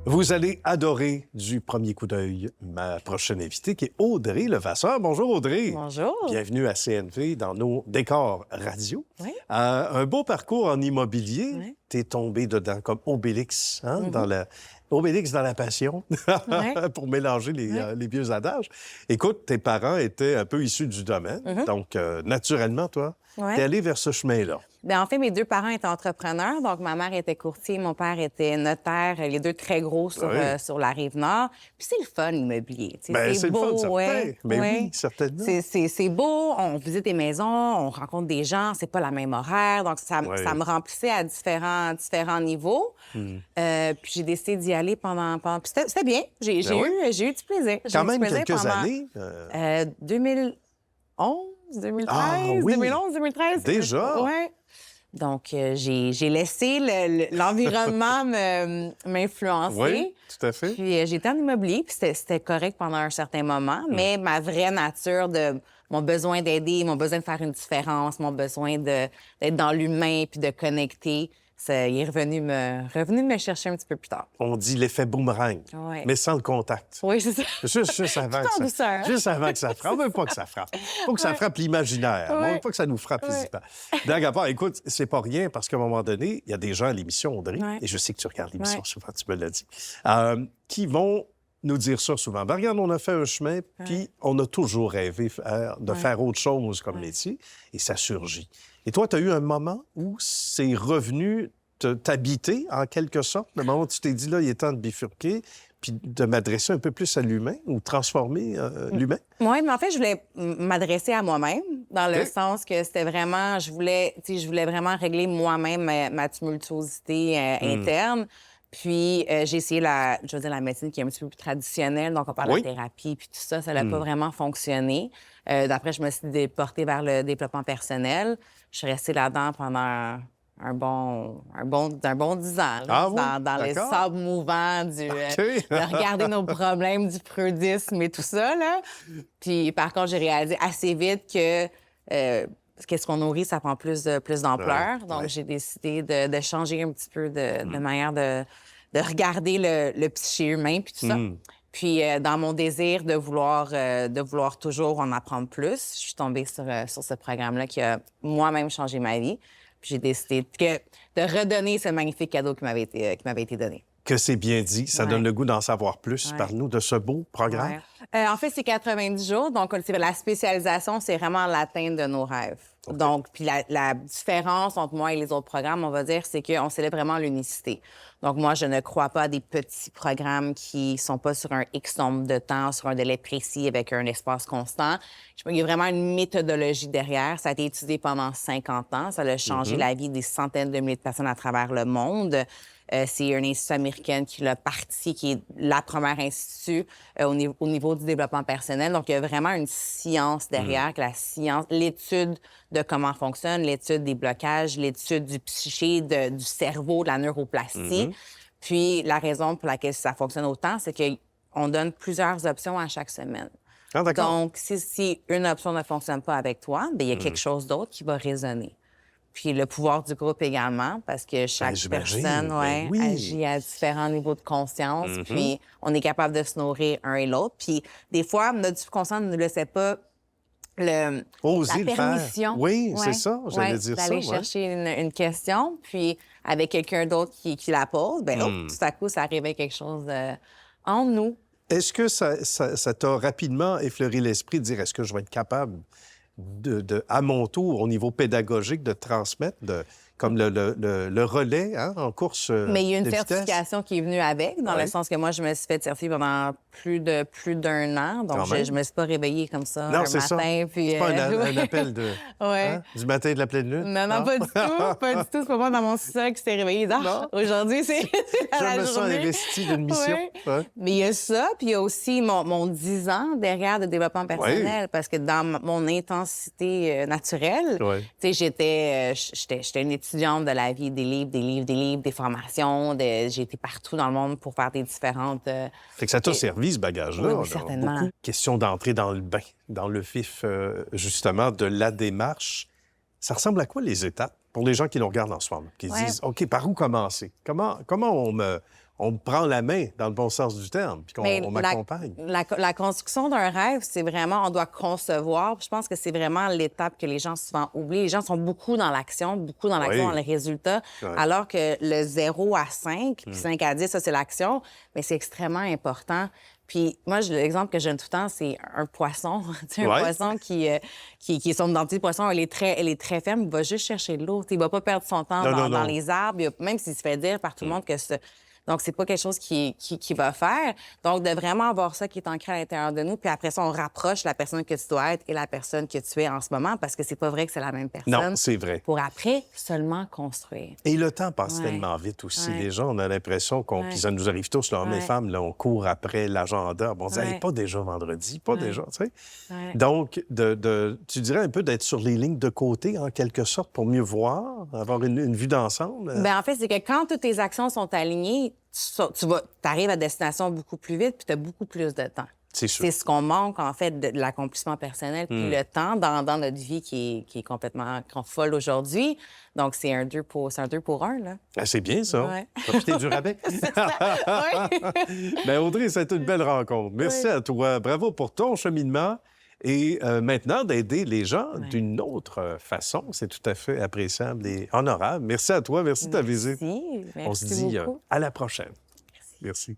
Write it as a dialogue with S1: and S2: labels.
S1: Vous allez adorer du premier coup d'œil ma prochaine invitée, qui est Audrey Levasseur. Bonjour, Audrey.
S2: Bonjour.
S1: Bienvenue à CNV dans nos décors radio.
S2: Oui.
S1: Un beau parcours en immobilier.
S2: Oui.
S1: T'es tombé dedans comme Obélix, hein, Obélix dans la passion, pour mélanger les vieux adages. Écoute, tes parents étaient un peu issus du domaine, donc naturellement, toi, t'es allé vers ce chemin-là.
S2: Bien, en fait, mes deux parents étaient entrepreneurs. Donc, ma mère était courtier, mon père était notaire, les deux très gros sur la Rive-Nord. Puis c'est le fun, l'immobilier.
S1: Bien, c'est
S2: beau,
S1: le fun, certain. Mais oui, certainement.
S2: C'est beau, on visite des maisons, on rencontre des gens, c'est pas la même horaire. Donc, ça me remplissait à différents niveaux. Puis j'ai décidé d'y aller pendant... Puis c'était bien. J'ai eu du plaisir.
S1: Quand même quelques années.
S2: 2011, 2013,
S1: Ah, oui.
S2: 2011, 2013.
S1: Déjà?
S2: Oui. Donc, j'ai laissé l'environnement m'influencer.
S1: Oui, tout à fait.
S2: Puis, j'étais en immobilier, puis c'était correct pendant un certain moment, mais ma vraie nature de mon besoin d'aider, mon besoin de faire une différence, mon besoin d'être dans l'humain puis de connecter, il est revenu me chercher un petit peu plus tard.
S1: On dit l'effet boomerang, mais sans le contact.
S2: Oui, c'est ça.
S1: Juste avant, juste avant que ça frappe. On veut pas que ça frappe. Il faut que ça frappe l'imaginaire. On veut pas que ça nous frappe physiquement. D'accord, écoute, c'est pas rien parce qu'à un moment donné, il y a des gens à l'émission, Audrey, et je sais que tu regardes l'émission souvent, tu me l'as dit, qui vont nous dire ça souvent. Ben, regarde, on a fait un chemin, puis on a toujours rêvé de faire autre chose comme métier, et ça surgit. Et toi, tu as eu un moment où c'est revenu t'habiter, en quelque sorte, le moment où tu t'es dit, là, il est temps de bifurquer, puis de m'adresser un peu plus à l'humain ou transformer l'humain?
S2: Oui, mais en fait, je voulais m'adresser à moi-même, dans le sens que c'était vraiment... Je voulais vraiment régler moi-même ma tumultuosité interne. Puis, j'ai essayé la médecine qui est un petit peu plus traditionnelle. Donc, on parle de la thérapie, puis tout ça, ça n'a pas vraiment fonctionné. D'après, je me suis déportée vers le développement personnel. Je suis restée là-dedans pendant un bon 10 ans, dans les sables mouvants de regarder nos problèmes du freudisme et tout ça, là. Puis, par contre, j'ai réalisé assez vite que... qu'est-ce qu'on nourrit, ça prend plus d'ampleur. Donc, j'ai décidé de changer un petit peu de manière de regarder le psyché humain puis tout ça. Puis, dans mon désir de vouloir toujours en apprendre plus, je suis tombée sur ce programme-là qui a moi-même changé ma vie. Puis, j'ai décidé de redonner ce magnifique cadeau qui m'avait été donné.
S1: Que c'est bien dit. Ça donne le goût d'en savoir plus. Parle-nous de ce beau programme.
S2: En fait, c'est 90 jours. Donc, la spécialisation, c'est vraiment l'atteinte de nos rêves. Donc, puis la différence entre moi et les autres programmes, on va dire, c'est qu'on célèbre vraiment l'unicité. Donc, moi, je ne crois pas à des petits programmes qui sont pas sur un X nombre de temps, sur un délai précis, avec un espace constant. Il y a vraiment une méthodologie derrière. Ça a été étudié pendant 50 ans. Ça a changé la vie des centaines de milliers de personnes à travers le monde. C'est un institut américain qui l'a parti, qui est la première institut au niveau du développement personnel. Donc, il y a vraiment une science derrière, que la science, l'étude de comment fonctionne, l'étude des blocages, l'étude du psyché, du cerveau, de la neuroplastie. Puis, la raison pour laquelle ça fonctionne autant, c'est qu'on donne plusieurs options à chaque semaine.
S1: Ah, d'accord.
S2: Donc, si une option ne fonctionne pas avec toi, bien, il y a quelque chose d'autre qui va résonner. Puis le pouvoir du groupe également, parce que chaque personne agit à différents niveaux de conscience. Puis on est capable de se nourrir un et l'autre. Puis des fois, notre subconscient ne nous laissait pas la permission.
S1: Oui, c'est ça, j'allais dire ça.
S2: D'aller chercher une question, puis avec quelqu'un d'autre qui la pose, bien, tout à coup, ça arrivait quelque chose en nous.
S1: Est-ce que ça t'a rapidement effleuré l'esprit de dire, est-ce que je vais être capable à mon tour, au niveau pédagogique, de transmettre, comme le relais en course
S2: Mais il y a une
S1: de
S2: certification qui est venue avec, dans le sens que moi, je me suis fait certifier pendant plus d'un an. Donc, je me suis pas réveillée comme ça un matin.
S1: Ça.
S2: Puis,
S1: c'est pas un appel du matin de la pleine lune?
S2: Non, pas du tout. Pas du tout. C'est pas moi dans mon sol qui s'est réveillé. Aujourd'hui, c'est la journée.
S1: Je me sens investi d'une mission.
S2: Mais il y a ça, puis il y a aussi mon 10 ans derrière de développement personnel, parce que dans mon intensité naturelle, tu sais, j'étais une étudiante de la vie, des livres, des formations. J'ai été partout dans le monde pour faire des différentes...
S1: Fait que ça t'a servi, ce bagage-là.
S2: Oui, certainement.
S1: Beaucoup. Question d'entrer dans le bain, dans le vif, justement, de la démarche. Ça ressemble à quoi, les étapes, pour les gens qui nous regardent en ce moment, qui se disent, OK, par où commencer? Comment on me prend la main dans le bon sens du terme, puis qu'on m'accompagne.
S2: La construction d'un rêve, c'est vraiment, on doit concevoir. Je pense que c'est vraiment l'étape que les gens souvent oublient. Les gens sont beaucoup dans l'action, dans les résultats, alors que le 0 à 5, puis 5 à 10, ça, c'est l'action, mais c'est extrêmement important. Puis moi, l'exemple que je donne tout le temps, c'est un poisson. Tu sais, un poisson qui est son dentier de poisson, elle est très ferme, il va juste chercher de l'eau. Il ne va pas perdre son temps dans les arbres, même s'il se fait dire par tout le monde que donc, c'est pas quelque chose qui va faire. Donc, de vraiment avoir ça qui est ancré à l'intérieur de nous, puis après ça, on rapproche la personne que tu dois être et la personne que tu es en ce moment, parce que c'est pas vrai que c'est la même personne.
S1: Non, c'est vrai.
S2: Pour après seulement construire.
S1: Et le temps passe tellement vite aussi. Les gens, on a l'impression puis ça nous arrive tous, là, hommes et femmes, là, on court après l'agenda. Bon, on dit, hey, pas déjà vendredi, pas déjà, tu sais. Donc, tu dirais un peu d'être sur les lignes de côté, en quelque sorte, pour mieux voir, avoir une vue d'ensemble?
S2: Bien, en fait, c'est que quand toutes tes actions sont alignées, tu arrives à destination beaucoup plus vite, puis tu as beaucoup plus de temps.
S1: C'est sûr.
S2: C'est ce qu'on manque, en fait, de l'accomplissement personnel, puis le temps dans notre vie qui est complètement folle aujourd'hui. Donc, c'est un 2 pour 1, là.
S1: Ah, c'est bien, ça. Profiter du rabais. Bien, Audrey, c'était une belle rencontre. Merci à toi. Bravo pour ton cheminement. Et maintenant, d'aider les gens d'une autre façon, c'est tout à fait appréciable et honorable. Merci à toi. Merci de ta visite.
S2: Merci
S1: On se dit
S2: beaucoup.
S1: à la prochaine.
S2: Merci.